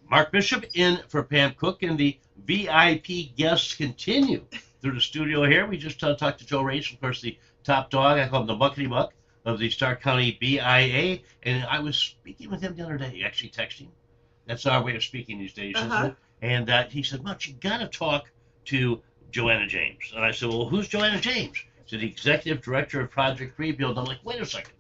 Mark Bishop in for Pam Cook, and the VIP guests continue through the studio here. We just talked to Joe Race, of course, the top dog. I call him the Muckety Muck of the Stark County BIA, and I was speaking with him the other day, actually texting. That's our way of speaking these days, isn't Uh-huh. it? And he said, "Much, you got to talk to Joanna James." And I said, "Well, who's Joanna James?" She said, "The executive director of Project Rebuild." I'm like, "Wait a second.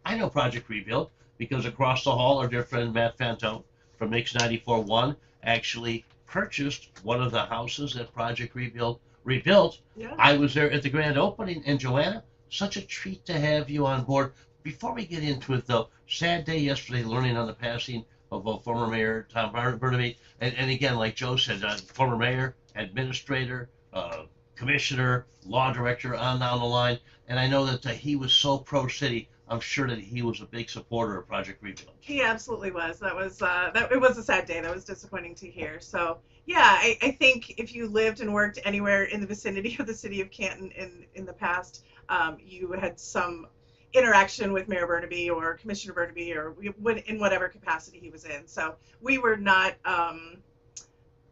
I know Project Rebuild because across the hall, our dear friend Matt Fantone from Mix 94.1 actually purchased one of the houses that Project Rebuild rebuilt. Yeah. I was there at the grand opening, and Joanna, such a treat to have you on board. Before we get into it, though, sad day yesterday learning on the passing of former Mayor Tom Burnaby. And again, like Joe said, former mayor, administrator, commissioner, law director, on down the line. And I know that he was so pro city. I'm sure that he was a big supporter of Project Rebuild. He absolutely was. That was that. It was a sad day. That was disappointing to hear. So yeah, I think if you lived and worked anywhere in the vicinity of the city of Canton in the past, you had some interaction with Mayor Burnaby or Commissioner Burnaby or in whatever capacity he was in. So we were not.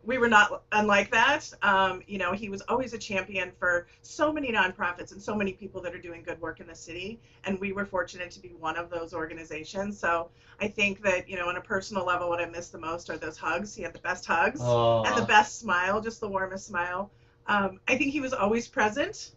We were not unlike that. He was always a champion for so many nonprofits and so many people that are doing good work in the city. And we were fortunate to be one of those organizations. So I think that, on a personal level, what I miss the most are those hugs. He had the best hugs and the best smile, just the warmest smile. I think he was always present.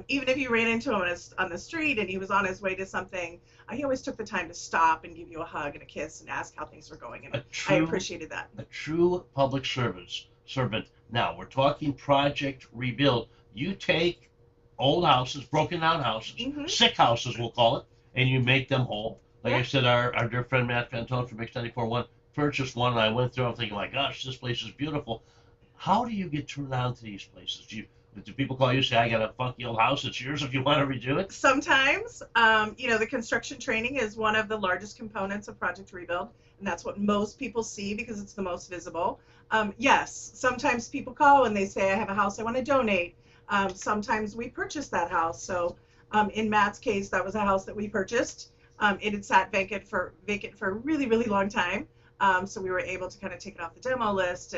Even if you ran into him on the street and he was on his way to something, he always took the time to stop and give you a hug and a kiss and ask how things were going. And I appreciated that. A true public servant. Now, we're talking Project Rebuild. You take old houses, broken down houses, sick houses, we'll call it, and you make them whole. Like I said, our dear friend Matt Fantone from Mix 94.1 purchased one, and I went through. I'm thinking, my gosh, this place is beautiful. How do you get turned on to these places? Do people call you and say, "I got a funky old house, it's yours if you want to redo it"? Sometimes, the construction training is one of the largest components of Project Rebuild, and that's what most people see because it's the most visible. Yes, sometimes people call and they say, "I have a house I want to donate." Sometimes we purchase that house. So in Matt's case, that was a house that we purchased. It had sat vacant for a really, really long time. So we were able to kind of take it off the demo list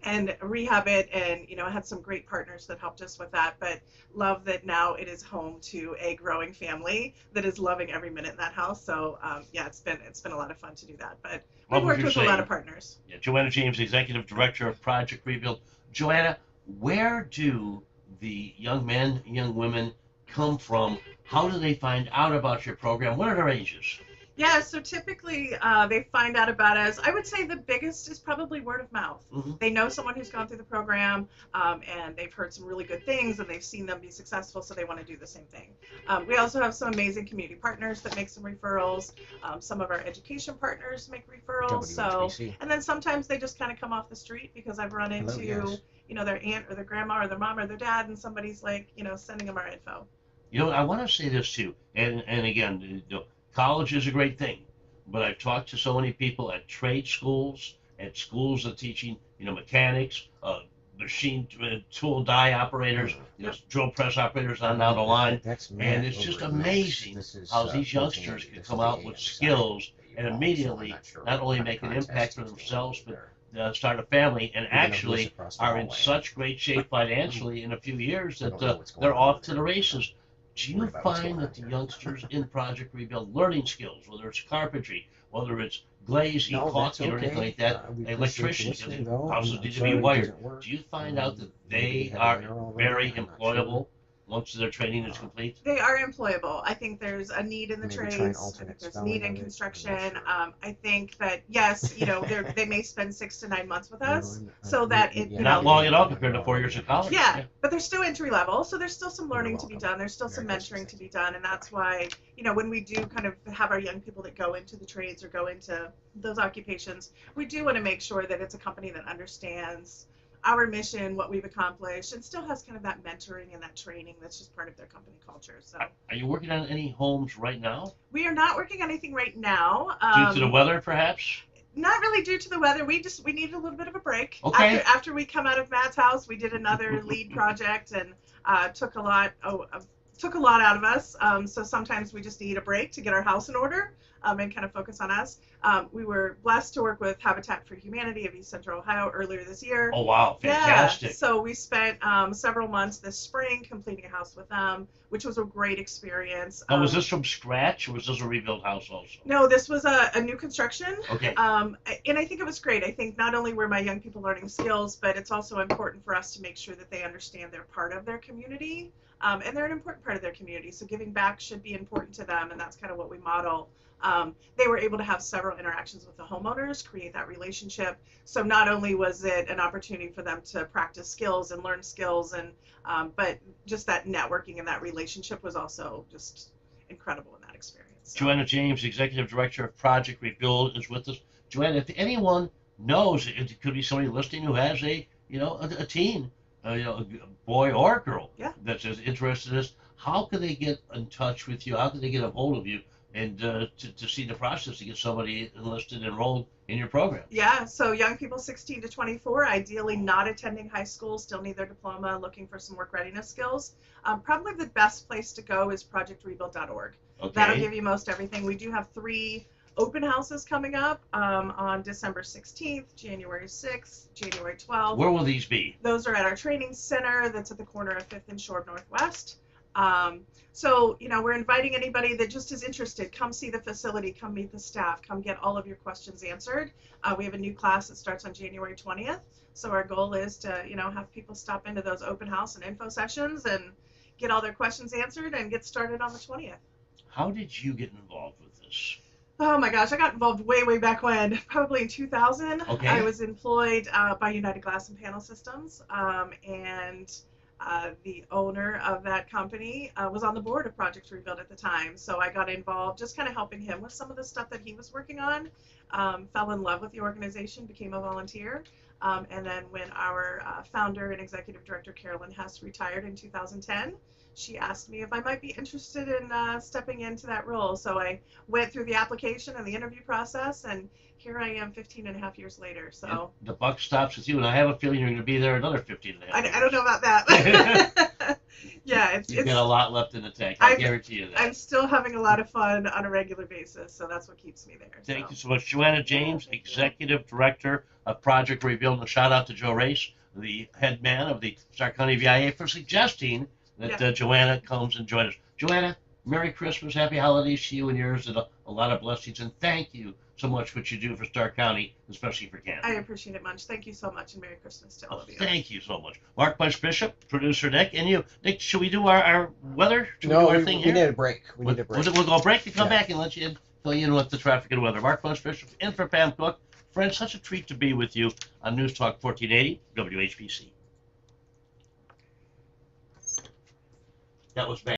and rehab it, and I had some great partners that helped us with that, but love that now it is home to a growing family that is loving every minute in that house. So yeah, it's been a lot of fun to do that, but we've worked with a lot of partners. Yeah, Joanna James, executive director of Project Rebuild. Joanna, where do the young men, young women come from? How do they find out about your program? What are their ages? Yeah, so typically they find out about us. I would say the biggest is probably word of mouth. They know someone who's gone through the program, and they've heard some really good things, and they've seen them be successful, so they want to do the same thing. We also have some amazing community partners that make some referrals. Some of our education partners make referrals. So, and then sometimes they just kind of come off the street because I've run into, their aunt or their grandma or their mom or their dad, and somebody's like, sending them our info. I want to say this too, and again, college is a great thing, but I've talked to so many people at trade schools, at schools of teaching, mechanics, machine tool die operators, drill press operators on down the line, and it's just amazing how these youngsters can come out with skills and immediately not only make an impact for themselves, but start a family, and actually are in such great shape financially in a few years that they're off to the races. Do you find that the youngsters in Project Rebuild learning skills, whether it's carpentry, whether it's glazing, caulking, or anything like that, electricians, houses need to be wired, do you find out that they are very employable once their training is complete? They are employable. I think there's a need in the trades. I think there's a need in construction. I think that, yes, they may spend 6 to 9 months with us, so that it not long at all compared to 4 years of college. Yeah, but they're still entry level, so there's still some learning to be done. There's still some mentoring to be done, and that's why when we do kind of have our young people that go into the trades or go into those occupations, we do want to make sure that it's a company that understands our mission, what we've accomplished, and still has kind of that mentoring and that training that's just part of their company culture. So, are you working on any homes right now? We are not working on anything right now. Due to the weather, perhaps? Not really due to the weather. We needed a little bit of a break. Okay. After we come out of Matt's house, we did another lead project and took a lot of took a lot out of us. So sometimes we just need a break to get our house in order and kind of focus on us. We were blessed to work with Habitat for Humanity of East Central Ohio earlier this year. Oh, wow. Fantastic. Yeah, so we spent several months this spring completing a house with them, which was a great experience. Now, was this from scratch, or was this a rebuilt house also? No, this was a new construction. Okay. And I think it was great. I think not only were my young people learning skills, but it's also important for us to make sure that they understand they're part of their community. And they're an important part of their community. So giving back should be important to them, and that's kind of what we model. They were able to have several interactions with the homeowners, create that relationship. So not only was it an opportunity for them to practice skills and learn skills, and but just that networking and that relationship was also just incredible in that experience. So. Joanna James, Executive Director of Project Rebuild, is with us. Joanna, if anyone knows, it could be somebody listening who has a teen, a boy or a girl, that's as interested in this, how can they get in touch with you? How can they get a hold of you and to see the process to get somebody enlisted, enrolled in your program? Yeah, so young people 16 to 24, ideally not attending high school, still need their diploma, looking for some work readiness skills. Probably the best place to go is projectrebuild.org. Okay. That'll give you most everything. We do have 3 open houses coming up on December 16th, January 6th, January 12th. Where will these be? Those are at our training center that's at the corner of 5th and Shore Northwest. So, we're inviting anybody that just is interested. Come see the facility, come meet the staff, come get all of your questions answered. We have a new class that starts on January 20th. So our goal is to, have people stop into those open house and info sessions and get all their questions answered and get started on the 20th. How did you get involved with this? Oh my gosh, I got involved way back when, probably in 2000. Okay. I was employed by United Glass and Panel Systems, and the owner of that company was on the board of Project Rebuild at the time. So I got involved just kind of helping him with some of the stuff that he was working on, fell in love with the organization, became a volunteer. And then when our founder and executive director, Carolyn Hess, retired in 2010, she asked me if I might be interested in stepping into that role. So I went through the application and the interview process, and here I am 15 and a half years later. So and the buck stops with you, and I have a feeling you're going to be there another 15 and a half years. I don't know about that. Yeah, You've got a lot left in the tank. I guarantee you that. I'm still having a lot of fun on a regular basis, so that's what keeps me there. Thank you so much. Joanna James, Executive Director of Project Rebuild. And a shout out to Joe Race, the head man of the Stark County VIA, for suggesting that Joanna comes and join us. Joanna, Merry Christmas, Happy Holidays to you and yours, and a lot of blessings. And thank you so much for what you do for Stark County, especially for Canton. I appreciate it much. Thank you so much, and Merry Christmas to all of you. Thank you so much. Mark Bunch Bishop, producer Nick, and you. Nick, should we do our weather? Should no, we do our thing here? need a break. We'll go break and come back and let you fill you in with the traffic and weather. Mark Bunch Bishop in for Pam Cook. Friends, such a treat to be with you on News Talk 1480 WHBC. That was bad.